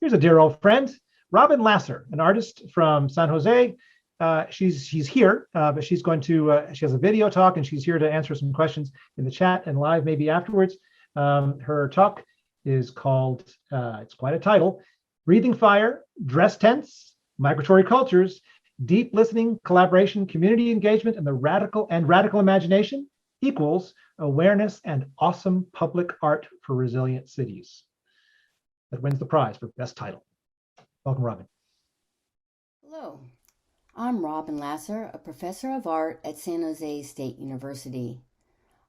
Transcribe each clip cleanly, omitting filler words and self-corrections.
Here's a dear old friend, Robin Lasser, an artist from San Jose. She's here, but she's going to she has a video talk, and she's here to answer some questions in the chat and live maybe afterwards. Her talk is called it's quite a title: Breathing Fire, Dress Tents, Migratory Cultures, Deep Listening, Collaboration, Community Engagement, and the Radical Imagination equals awareness and awesome public art for resilient cities. That wins the prize for best title. Welcome, Robin. Hello, I'm Robin Lasser, a professor of art at San Jose State University.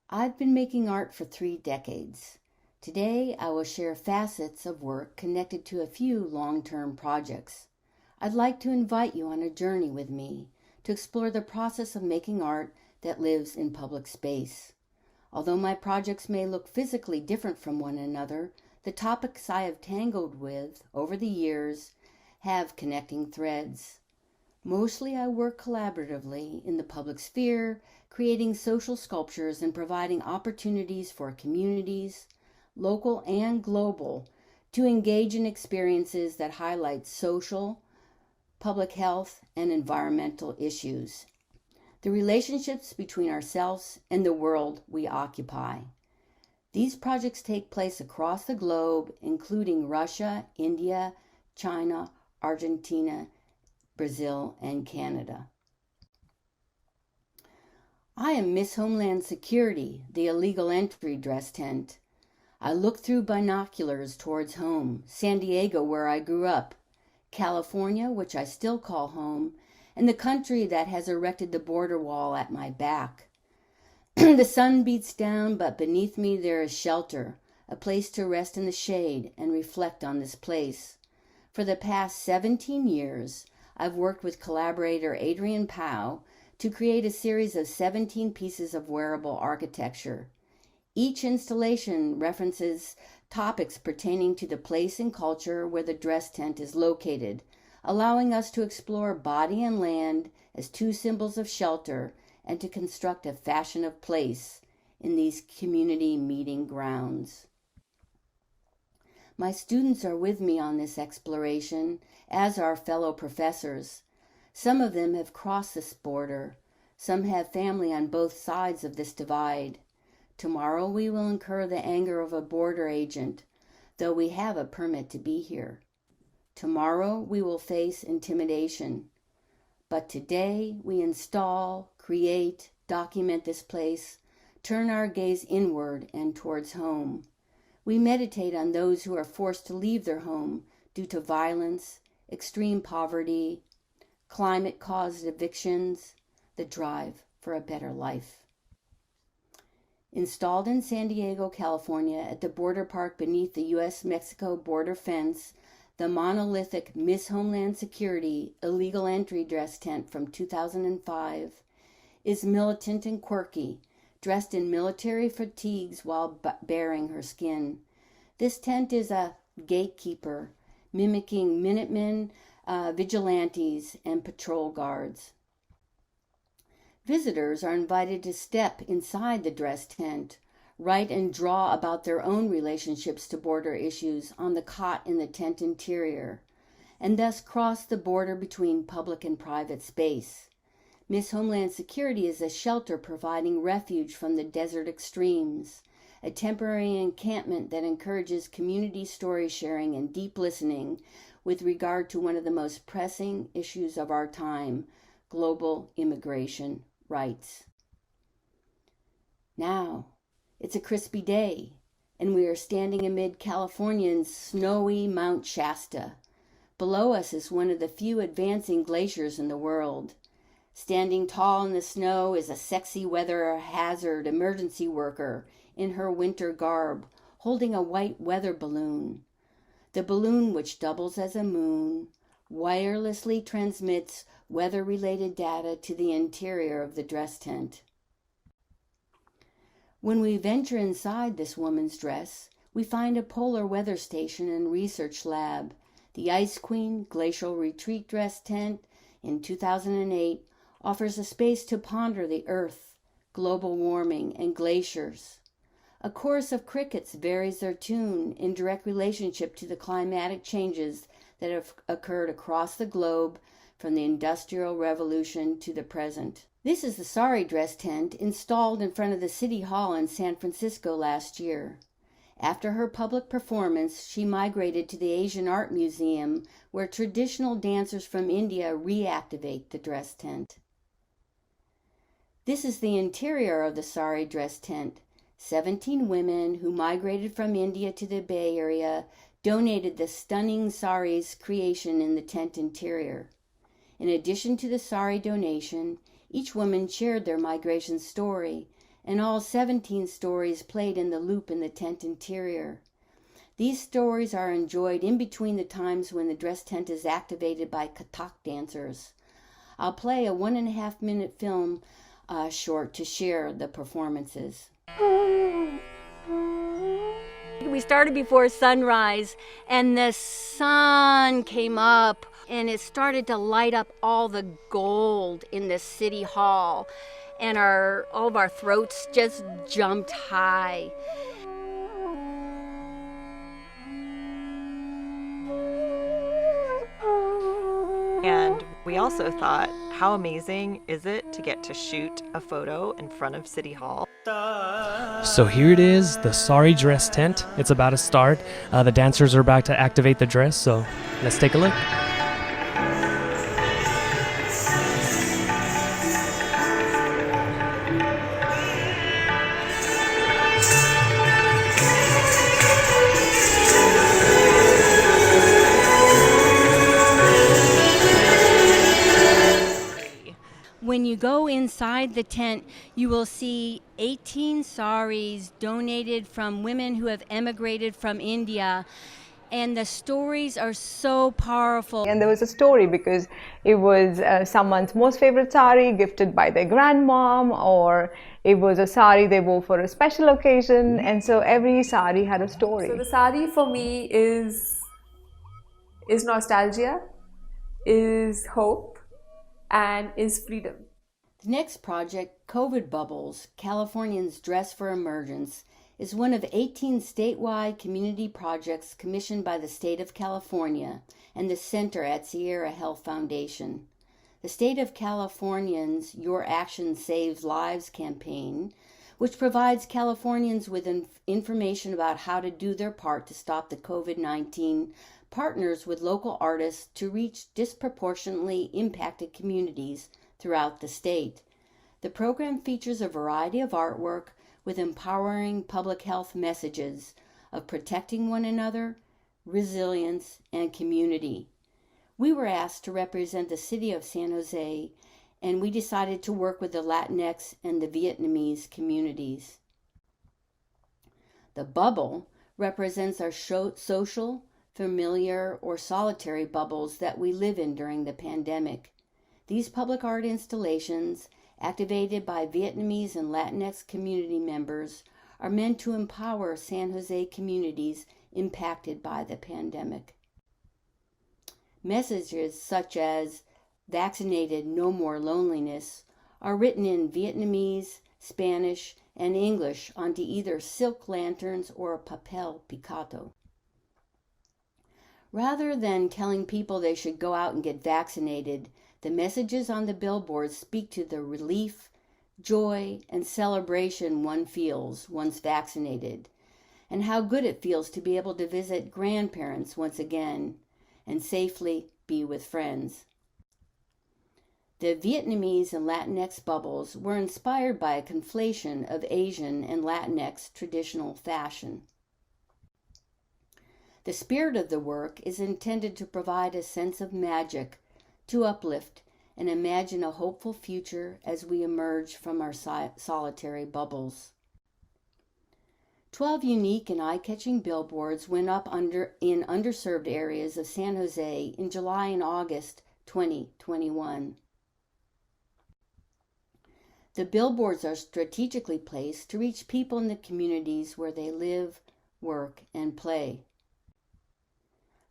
I've been making art for 3 decades. Today, I will share facets of work connected to a few long-term projects. I'd like to invite you on a journey with me to explore the process of making art that lives in public space. Although my projects may look physically different from one another, the topics I have tangled with over the years have connecting threads. Mostly I work collaboratively in the public sphere, creating social sculptures and providing opportunities for communities, local and global, to engage in experiences that highlight social, public health, and environmental issues. The relationships between ourselves and the world we occupy. These projects take place across the globe, including Russia, India, China, Argentina, Brazil, and Canada. I am Miss Homeland Security, the illegal entry dress tent. I look through binoculars towards home, San Diego, where I grew up, California, which I still call home, and the country that has erected the border wall at my back. The sun beats down, but beneath me there is shelter, a place to rest in the shade and reflect on this place. For the past 17 years, I've worked with collaborator Adrian Powell to create a series of 17 pieces of wearable architecture. Each installation references topics pertaining to the place and culture where the dress tent is located, allowing us to explore body and land as 2 symbols of shelter and to construct a fashion of place in these community meeting grounds. My students are with me on this exploration, as are fellow professors. Some of them have crossed this border. Some have family on both sides of this divide. Tomorrow we will incur the anger of a border agent, though we have a permit to be here. Tomorrow we will face intimidation. But today we install, create, document this place, turn our gaze inward and towards home. We meditate on those who are forced to leave their home due to violence, extreme poverty, climate-caused evictions, the drive for a better life. Installed in San Diego, California, at the border park beneath the U.S.-Mexico border fence, the monolithic Miss Homeland Security illegal entry dress tent from 2005 is militant and quirky, dressed in military fatigues while baring her skin. This tent is a gatekeeper, mimicking Minutemen, vigilantes, and patrol guards. Visitors are invited to step inside the dress tent, write and draw about their own relationships to border issues on the cot in the tent interior, and thus cross the border between public and private space. Miss Homeland Security is a shelter providing refuge from the desert extremes, a temporary encampment that encourages community story sharing and deep listening with regard to one of the most pressing issues of our time, global immigration rights. Now, it's a crispy day, and we are standing amid California's snowy Mount Shasta. Below us is one of the few advancing glaciers in the world. Standing tall in the snow is a sexy weather hazard emergency worker in her winter garb, holding a white weather balloon. The balloon, which doubles as a moon, wirelessly transmits weather-related data to the interior of the dress tent. When we venture inside this woman's dress, we find a polar weather station and research lab. The Ice Queen Glacial Retreat Dress Tent in 2008 offers a space to ponder the Earth, global warming, and glaciers. A chorus of crickets varies their tune in direct relationship to the climatic changes that have occurred across the globe from the Industrial Revolution to the present. This is the sari dress tent installed in front of the City Hall in San Francisco last year. After her public performance, she migrated to the Asian Art Museum, where traditional dancers from India reactivate the dress tent. This is the interior of the sari dress tent. 17 women who migrated from India to the Bay Area donated the stunning sari's creation in the tent interior. In addition to the sari donation, each woman shared their migration story, and all 17 stories played in the loop in the tent interior. These stories are enjoyed in between the times when the dress tent is activated by Kathak dancers. I'll play a 1.5-minute film short to share the performances. We started before sunrise, and the sun came up and it started to light up all the gold in the City Hall, and all of our throats just jumped high. And we also thought, how amazing is it to get to shoot a photo in front of City Hall? So here it is, the sari dress tent. It's about to start. The dancers are about to activate the dress, so let's take a look. When you go inside the tent, you will see 18 saris donated from women who have emigrated from India. And the stories are so powerful. And there was a story because it was someone's most favorite sari gifted by their grandmom, or it was a sari they wore for a special occasion. And so every sari had a story. So the sari for me is nostalgia, is hope, and is freedom. The next project, COVID Bubbles, Californians Dress for Emergence, is one of 18 statewide community projects commissioned by the state of California and the center at Sierra Health Foundation. The State of Californians' Your Action Saves Lives campaign, which provides Californians with information about how to do their part to stop the COVID-19, partners with local artists to reach disproportionately impacted communities throughout the state. The program features a variety of artwork with empowering public health messages of protecting one another, resilience, and community. We were asked to represent the city of San Jose, and we decided to work with the Latinx and the Vietnamese communities. The bubble represents our social, familiar, or solitary bubbles that we live in during the pandemic. These public art installations, activated by Vietnamese and Latinx community members, are meant to empower San Jose communities impacted by the pandemic. Messages such as "Vaccinated, no more loneliness" are written in Vietnamese, Spanish, and English onto either silk lanterns or a papel picado. Rather than telling people they should go out and get vaccinated, the messages on the billboards speak to the relief, joy, and celebration one feels once vaccinated, and how good it feels to be able to visit grandparents once again and safely be with friends. The Vietnamese and Latinx bubbles were inspired by a conflation of Asian and Latinx traditional fashion. The spirit of the work is intended to provide a sense of magic, to uplift and imagine a hopeful future as we emerge from our solitary bubbles. 12 unique and eye-catching billboards went up in underserved areas of San Jose in July and August 2021. The billboards are strategically placed to reach people in the communities where they live, work, and play.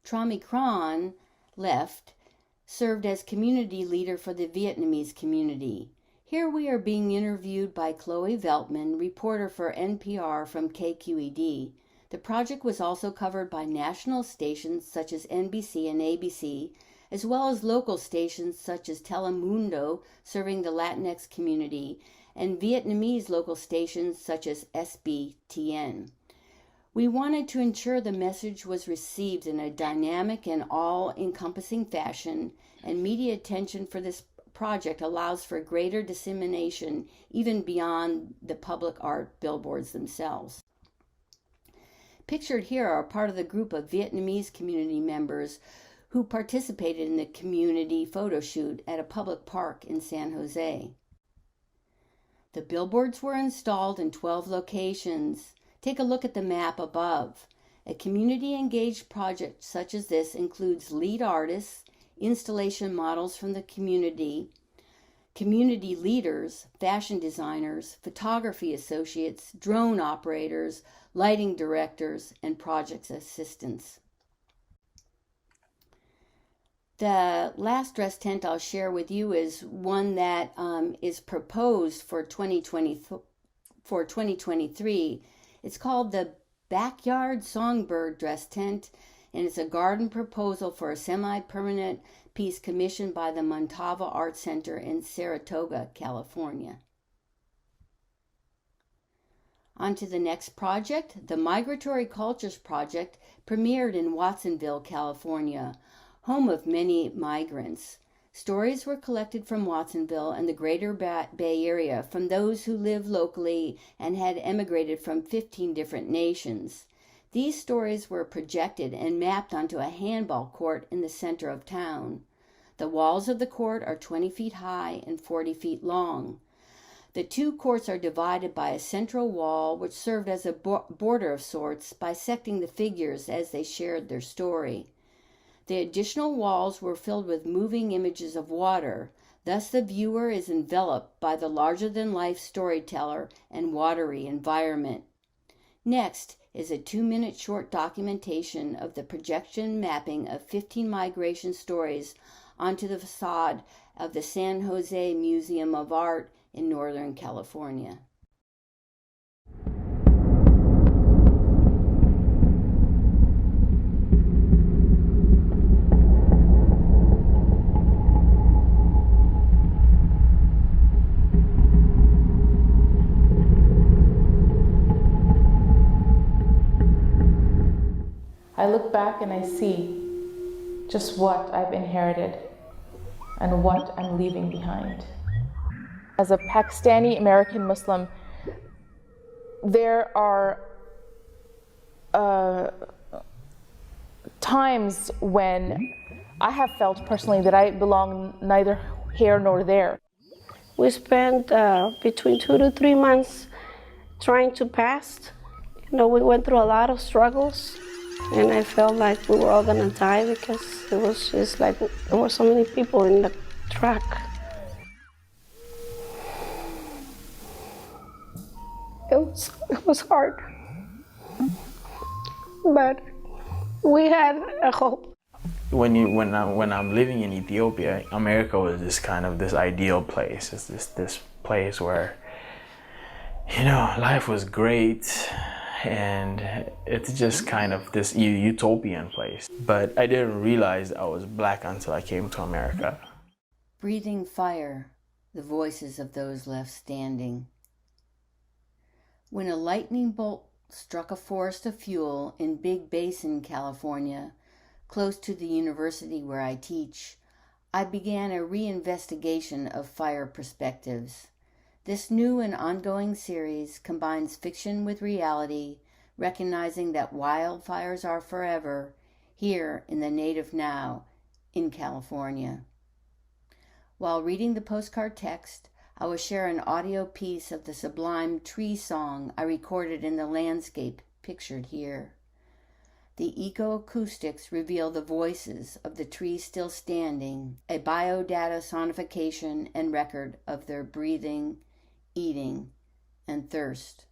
Trami Kron served as community leader for the Vietnamese community. Here we are being interviewed by Chloe Veltman, reporter for NPR from KQED. The project was also covered by national stations such as NBC and ABC, as well as local stations such as Telemundo, serving the Latinx community, and Vietnamese local stations such as SBTN. We wanted to ensure the message was received in a dynamic and all-encompassing fashion, and media attention for this project allows for greater dissemination even beyond the public art billboards themselves. Pictured here are part of the group of Vietnamese community members who participated in the community photo shoot at a public park in San Jose. The billboards were installed in 12 locations. Take a look at the map above. A community-engaged project such as this includes lead artists, installation models from the community leaders, fashion designers, photography associates, drone operators, lighting directors, and project assistants. The last dress tent I'll share with you is one that is proposed for 2023. It's called the Backyard Songbird Dress Tent, and it's a garden proposal for a semi-permanent piece commissioned by the Montava Art Center in Saratoga, California. On to the next project. The Migratory Cultures Project premiered in Watsonville, California, home of many migrants. Stories were collected from Watsonville and the greater Bay Area from those who lived locally and had emigrated from 15 different nations. These stories were projected and mapped onto a handball court in the center of town. The walls of the court are 20 feet high and 40 feet long. The two courts are divided by a central wall which served as a border of sorts, bisecting the figures as they shared their story. The additional walls were filled with moving images of water. Thus the viewer is enveloped by the larger-than-life storyteller and watery environment. Next is a 2-minute short documentation of the projection mapping of 15 migration stories onto the facade of the San Jose Museum of Art in Northern California. I look back and I see just what I've inherited and what I'm leaving behind. As a Pakistani American Muslim, there are times when I have felt personally that I belong neither here nor there. We spent between 2 to 3 months trying to pass. We went through a lot of struggles, and I felt like we were all gonna die because it was just like there were so many people in the track. It was hard, but we had a hope. When I'm living in Ethiopia, America was this kind of this ideal place. It's this place where, life was great, and it's just kind of this utopian place. But I didn't realize I was Black until I came to America. Breathing fire, the voices of those left standing. When a lightning bolt struck a forest of fuel in Big Basin, California, close to the university where I teach, I began a reinvestigation of fire perspectives. This new and ongoing series combines fiction with reality, recognizing that wildfires are forever here in the native now in California. While reading the postcard text, I will share an audio piece of the sublime tree song I recorded in the landscape pictured here. The ecoacoustics reveal the voices of the trees still standing, a biodata sonification and record of their breathing, eating, and thirst.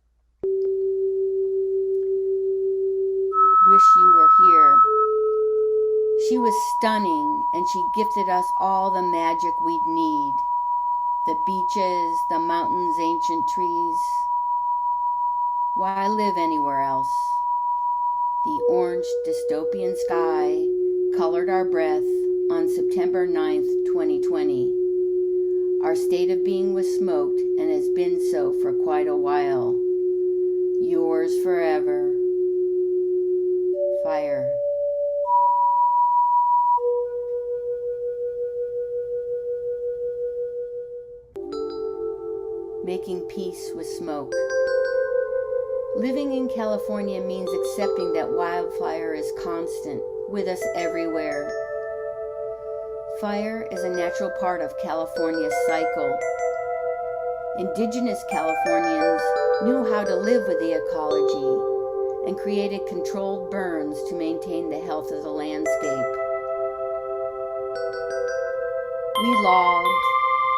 Wish you were here. She was stunning, and she gifted us all the magic we'd need. The beaches, the mountains, ancient trees. Why live anywhere else? The orange dystopian sky colored our breath on September 9th, 2020. Our state of being was smoked and has been so for quite a while. Yours forever, fire. Making peace with smoke. Living in California means accepting that wildfire is constant, with us everywhere. Fire is a natural part of California's cycle. Indigenous Californians knew how to live with the ecology and created controlled burns to maintain the health of the landscape. We logged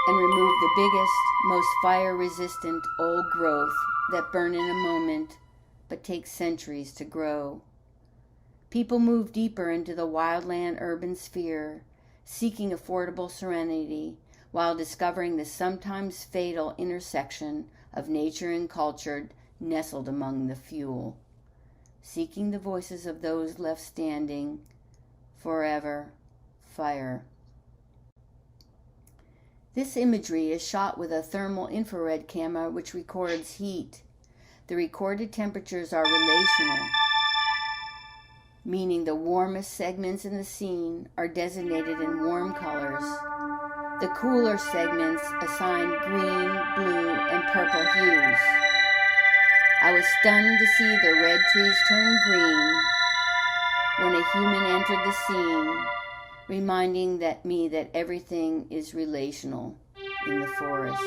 and removed the biggest, most fire-resistant old growth that burn in a moment but take centuries to grow. People move deeper into the wildland-urban sphere, seeking affordable serenity while discovering the sometimes fatal intersection of nature and culture nestled among the fuel, seeking the voices of those left standing. Forever, fire. This imagery is shot with a thermal infrared camera which records heat. The recorded temperatures are relational, meaning the warmest segments in the scene are designated in warm colors. The cooler segments assigned green, blue, and purple hues. I was stunned to see the red trees turn green when a human entered the scene, reminding me that everything is relational in the forest.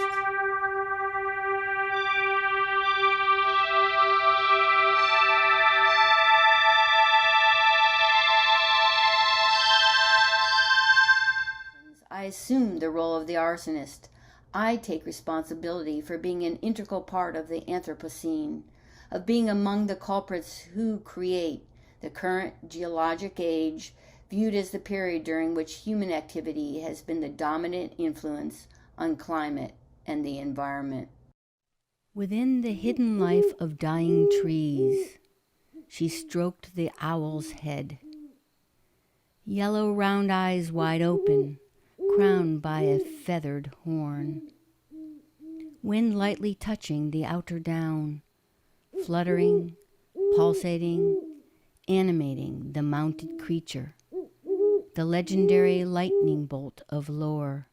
I assume the role of the arsonist. I take responsibility for being an integral part of the Anthropocene, of being among the culprits who create the current geologic age, viewed as the period during which human activity has been the dominant influence on climate and the environment. Within the hidden life of dying trees, she stroked the owl's head. Yellow round eyes wide open, crowned by a feathered horn. Wind lightly touching the outer down, fluttering, pulsating, animating the mounted creature, the legendary lightning bolt of lore.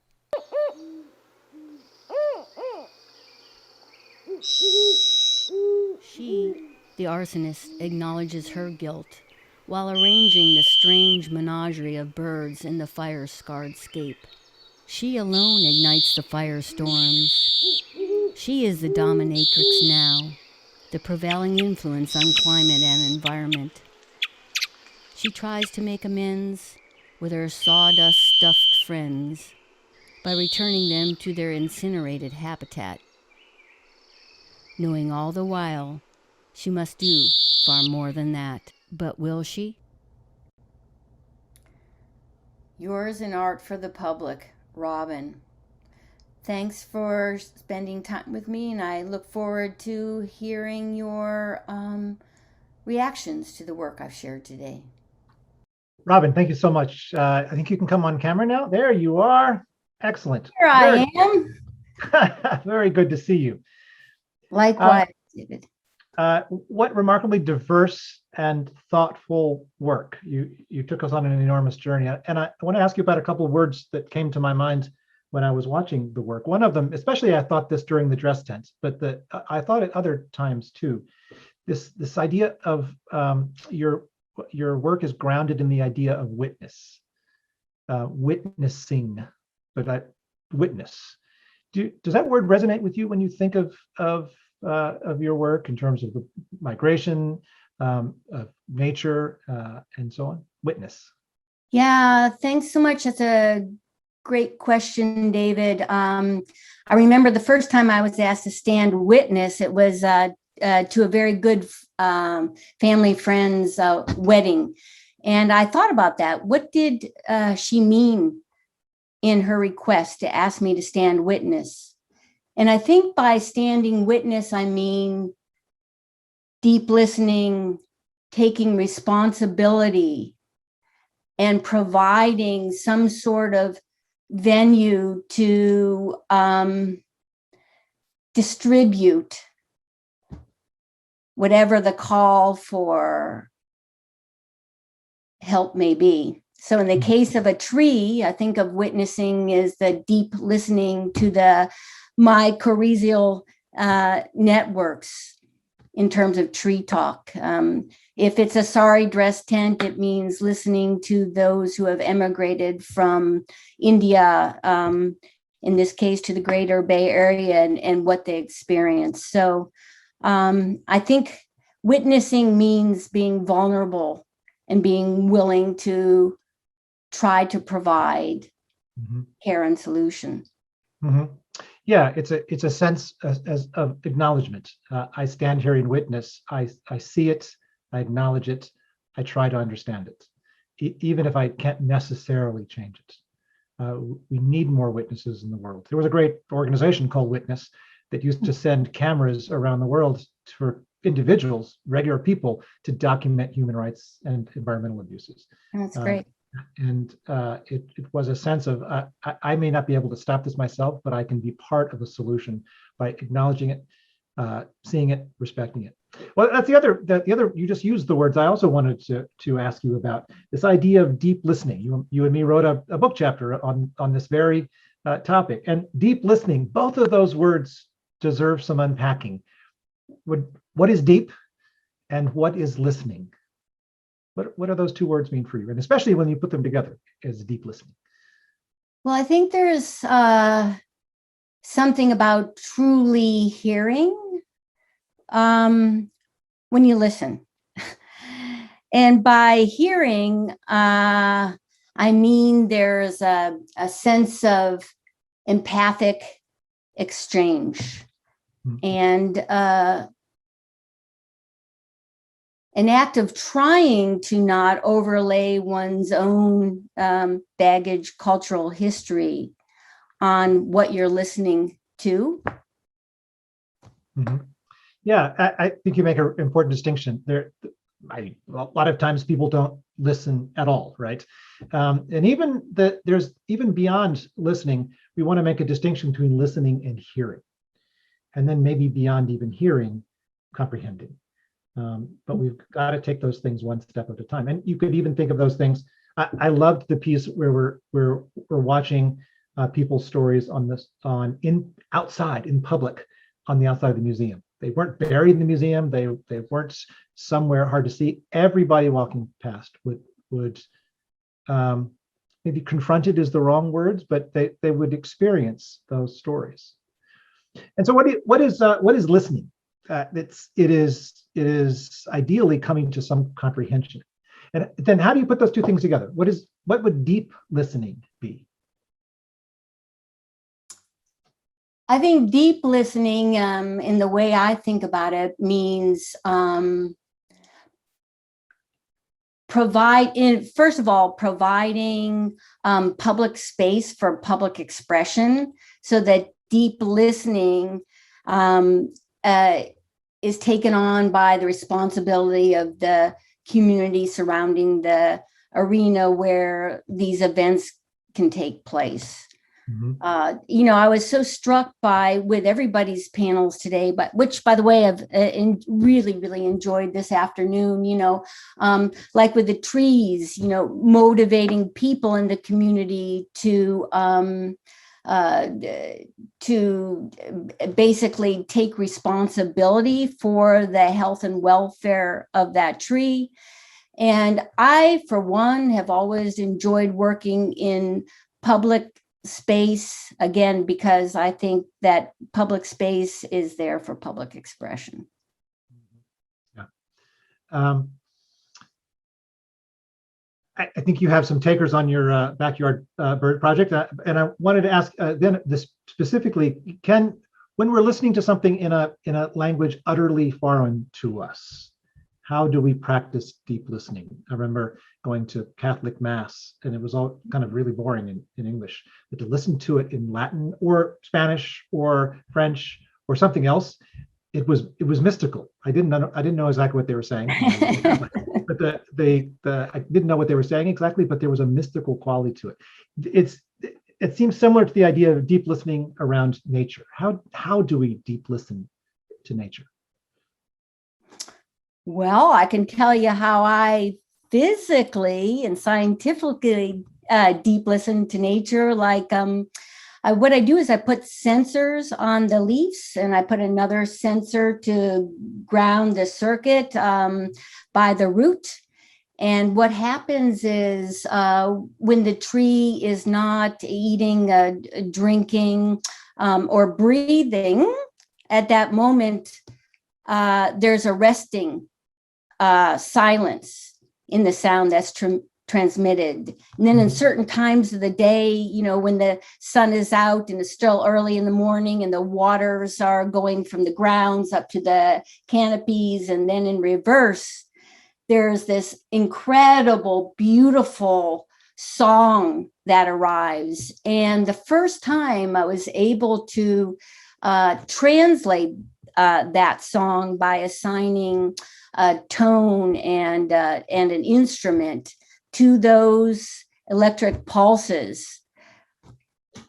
She, the arsonist, acknowledges her guilt while arranging the strange menagerie of birds in the fire-scarred scape. She alone ignites the firestorms. She is the dominatrix now, the prevailing influence on climate and environment. She tries to make amends with her sawdust-stuffed friends by returning them to their incinerated habitat, knowing all the while she must do far more than that. But will she? Yours in art for the public, Robin. Thanks for spending time with me, and I look forward to hearing your reactions to the work I've shared today. Robin, thank you so much. I think you can come on camera now. There you are. Excellent. Here I am. Very good to see you. Likewise, David. What remarkably diverse and thoughtful work. You took us on an enormous journey. And I want to ask you about a couple of words that came to my mind when I was watching the work. One of them, especially I thought this during the dress tent, but I thought at other times too. This idea of your work is grounded in the idea of witness, witnessing, but witness. Does that word resonate with you when you think of your work in terms of the migration, of nature, and so on? Witness. Yeah, thanks so much. That's a great question, David. I remember the first time I was asked to stand witness, it was to a very good family friend's wedding. And I thought about that. What did she mean in her request to ask me to stand witness? And I think by standing witness, I mean deep listening, taking responsibility, and providing some sort of venue to distribute whatever the call for help may be. So in the case of a tree, I think of witnessing as the deep listening to the mycorrhizal networks in terms of tree talk. If it's a sari dress tent, it means listening to those who have emigrated from India, in this case to the greater Bay Area, and what they experience. So I think witnessing means being vulnerable and being willing to try to provide care and solution. Yeah, it's a sense of acknowledgement. I stand here in witness. I see it. I acknowledge it. I try to understand it, even if I can't necessarily change it. We need more witnesses in the world. There was a great organization called Witness that used to send cameras around the world for individuals, regular people, to document human rights and environmental abuses. That's great. And it was a sense of, I may not be able to stop this myself, but I can be part of the solution by acknowledging it, seeing it, respecting it. Well, that's the other, you just used the words I also wanted to ask you about, this idea of deep listening. You and me wrote a book chapter on this very topic. And deep listening, both of those words deserve some unpacking. What is deep and what is listening? What do those two words mean for you? And especially when you put them together as deep listening. Well, I think there's something about truly hearing when you listen. And by hearing, I mean there's a sense of empathic exchange and an act of trying to not overlay one's own baggage, cultural history on what you're listening to. Yeah, I think you make an important distinction there. A lot of times people don't listen at all, right? And even there's even beyond listening, we want to make a distinction between listening and hearing, and then maybe beyond even hearing, comprehending. But we've got to take those things one step at a time. And you could even think of those things. I loved the piece where we're watching people's stories outside in public, on the outside of the museum. They weren't buried in the museum. They weren't somewhere hard to see. Everybody walking past would maybe confronted is the wrong words, but they would experience those stories. And so what is listening? It is ideally coming to some comprehension. And then how do you put those two things together? What would deep listening be? I think deep listening, in the way I think about it, means first of all, providing public space for public expression, so that deep listening is taken on by the responsibility of the community surrounding the arena where these events can take place. I was so struck with everybody's panels today, but which, by the way, I've really, really enjoyed this afternoon, like with the trees, motivating people in the community to basically take responsibility for the health and welfare of that tree. And I, for one, have always enjoyed working in public space, again, because I think that public space is there for public expression. Yeah. I think you have some takers on your backyard bird project, and I wanted to ask then this specifically: when we're listening to something in a language utterly foreign to us, how do we practice deep listening? I remember going to Catholic Mass, and it was all kind of really boring in English, but to listen to it in Latin or Spanish or French or something else, it was mystical. I didn't know exactly what they were saying, but I didn't know what they were saying exactly, but there was a mystical quality to it. It seems similar to the idea of deep listening around nature. How do we deep listen to nature? Well, I can tell you how I physically and scientifically deep listen to nature. Like what I do is I put sensors on the leaves, and I put another sensor to ground the circuit by the root. And what happens is when the tree is not eating, drinking, or breathing, at that moment, there's a resting silence in the sound that's transmitted. And then in certain times of the day, when the sun is out and it's still early in the morning and the waters are going from the grounds up to the canopies, and then in reverse, there's this incredible, beautiful song that arrives. And the first time I was able to translate that song by assigning a tone and an instrument to those electric pulses,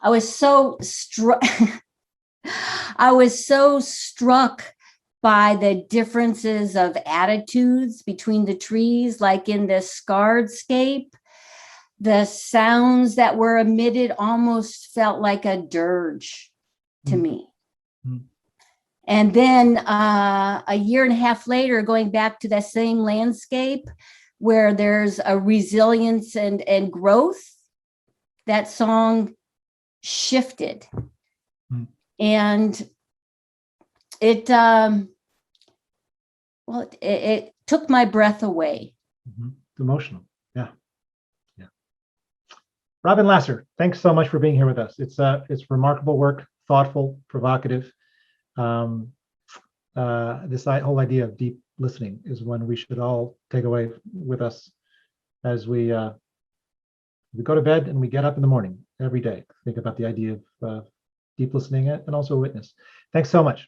I was so struck. I was so struck by the differences of attitudes between the trees. Like in the scardscape, the sounds that were emitted almost felt like a dirge to me. And then a year and a half later, going back to that same landscape where there's a resilience and growth, that song shifted. And it took my breath away. It's emotional. Yeah. Robin Lasser, thanks so much for being here with us. It's remarkable work, thoughtful, provocative. This whole idea of deep listening is one we should all take away with us as we go to bed and we get up in the morning every day. Think about the idea of deep listening and also witness. Thanks so much.